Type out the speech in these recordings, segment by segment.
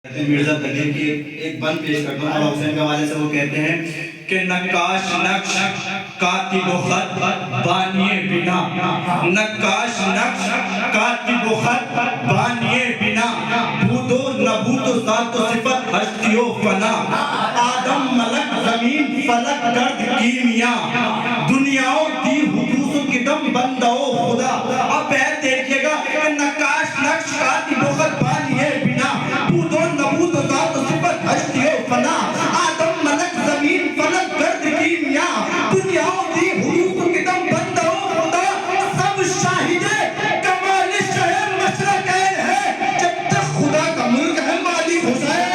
مرزا تقی کی ایک بند پیش کرتا ہوں مولا حسین کے حوالے سے. وہ کہتے ہیں کہ نقاش نقش کاتب و خط بانیے بنا، نقاش نقش کاتب و خط بانیے بنا، بود و نبوت و ذات و صفت ہستی و فنا، آدم ملک زمین فلک گرد کیمیا، دنیاؤں دی حدوث و قدم بندہ و خدا. اب بیت دیکھئے گا کہ نقاش نقش کاتب و خط بانیے بنا، بود و نبوت و ذات و صفت ہستی و فنا، آدم ملک زمین فلک گرد کیمیا، دنیاؤں دی حدوث و قدم بندہ و خدا. سب شاہد کمال شہر مشرقین ہے، جب تک خدا کا ملک ہے مالی حسین.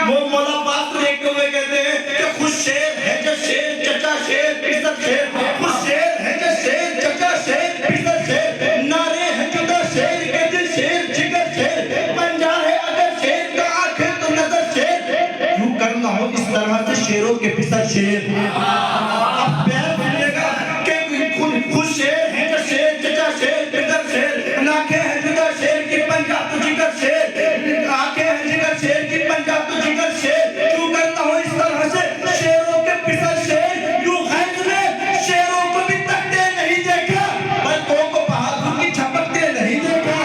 وہ مولا پاک دیکھتے ہوئے کہتے ہیں کہ خوش شیر ہے جو شیر چچا شیر پسر شیر، خوش شیر ہے جو شیر چچا شیر پسر شیر، نعرے ہے جدا شیر کے دل شیر جگر شیر، پنجا ہے اگر شیر کا آنکھیں تو نظر شیر. یوں کرنا ہو اس طرح سے شیروں کے پسر شیر. اب بیان سنیے گا کہ خوش شیر ہے جو شیر چچا شیر پسر شیر، ناکھیں ہے جدا شیر کی پنجا تو جگر شیر، آنکھیں ہے جگر شیر کی پنجا تو جگر شیر. یوں کرنا ہو اس طرح سے شیروں کے پسر شیر. یوں غیظ میں شیروں کو بھی تکتے نہیں دیکھا، بلکوں کو بہادر کی چھپکتے نہیں دیکھا.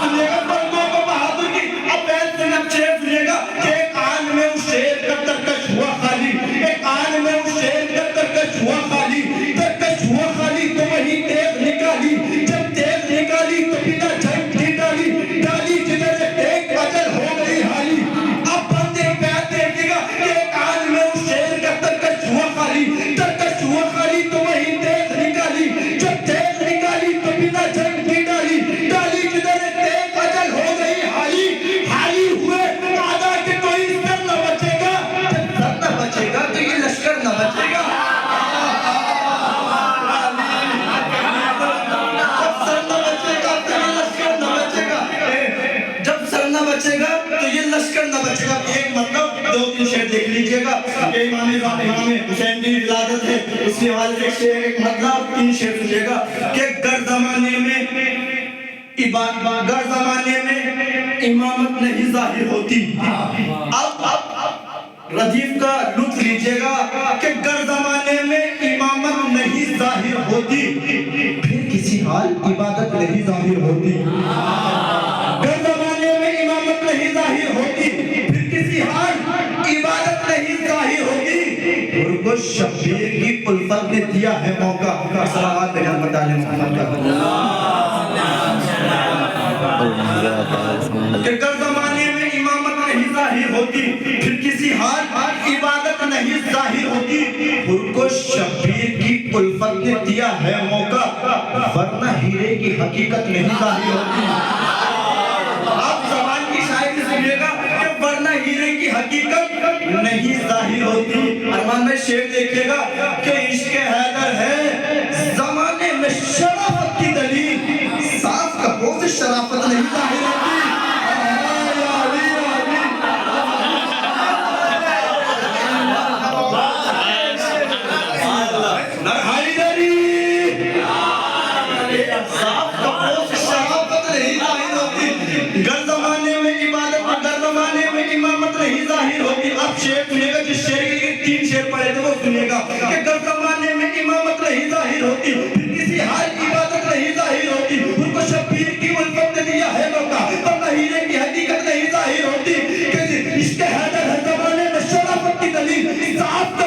سنیے گا بلکوں کو بہادر کی. اب بیت سے نب شیر سنیے گا کہ ایک آن میں اس شیر کا ترکش ہوا خالی، ایک آن میں اس شیر کا ترکش ہوا خالی، ترکش ہوا خالی تو وہی تیغ نکالی، جب تیغ نکالی تو بنا جھنگ کی ڈالی، ڈالی جدھر ایک ایک اجل ہو گئی حالی. اب بندے بیت دیکھے گا کہ ایک آن میں اس شیر کا ترکش ہوا خالی، ترکش ہوا خالی تو وہی تیغ نکالی، جب تیغ نکالی تو بنا جھنگ کی ڈالی، ڈالی جدھر ایک ایک اجل ہو گئی حالی. حالی ہوئے آدھا کہ کوئی سر نہ بچے گا، جب سر نہ بچے گا تو یہ لشکر نہ بچے گا. جب سر نہ بچے گا تو یہ لشکر نہ بچے گا. ایک مطلب دو تین شعر دیکھ لیجئے گا کہ امام حسین کی ولادت ہے، اس کے حوالے سے شعر ایک مطلب تین شعر سنیے گا کہ گر زمانے میں امامت نہیں ظاہر ہوتی. اب ردیف کا لطف لیجئے گا کہ گر زمانے میں امامت نہیں ظاہر ہوتی، پھر کسی حال عبادت نہیں ظاہر ہوتی. گر زمانے میں امامت نہیں ظاہر ہوتی، پھر کسی حال عبادت نہیں ظاہر ہوتی. کو شبیر کی الفت نے دیا ہے موقع. صلوات محمد علیہ محمد کہ گر زمانے میں امامت نہیں ظاہر ہوتی، پھر کسی حال عبادت نہیں ظاہر ہوتی. کو شبیر کی الفت نے دیا ہے موقع، ورنہ ہیرے کی حقیقت نہیں ظاہر ہوتی. آپ زبان کی شاعری سنیے گا کہ ورنہ ہیرے کی حقیقت نہیں ظاہر ہوتی. ارمان میں شعر دیکھے گا کہ عشق حیدر ہے زمانے میں شرافت کی دلیل، صاف کپڑوں سے شرافت نہیں ظاہر ہوتی. صاف کپڑوں سے شرافت نہیں ظاہر ہوتی. گر زمانے میں عبادت، گر زمانے میں امامت نہیں ظاہر ہوتی. اب شعر سنیے گا، جس شعر کے لیے تین شعر پڑھے تھے وہ سنیے گا کہ گر زمانے میں امامت نہیں ظاہر ہوتی، پھر کسی حال عبادت نہیں ظاہر ہوتی. ان کو شبیر کی الفت نے دیا ہے موقع، ورنہ ہیرے کی حقیقت نہیں ظاہر ہوتی. کہ عشق حیدر ہے زمانے میں شرافت کی دلیل، صاف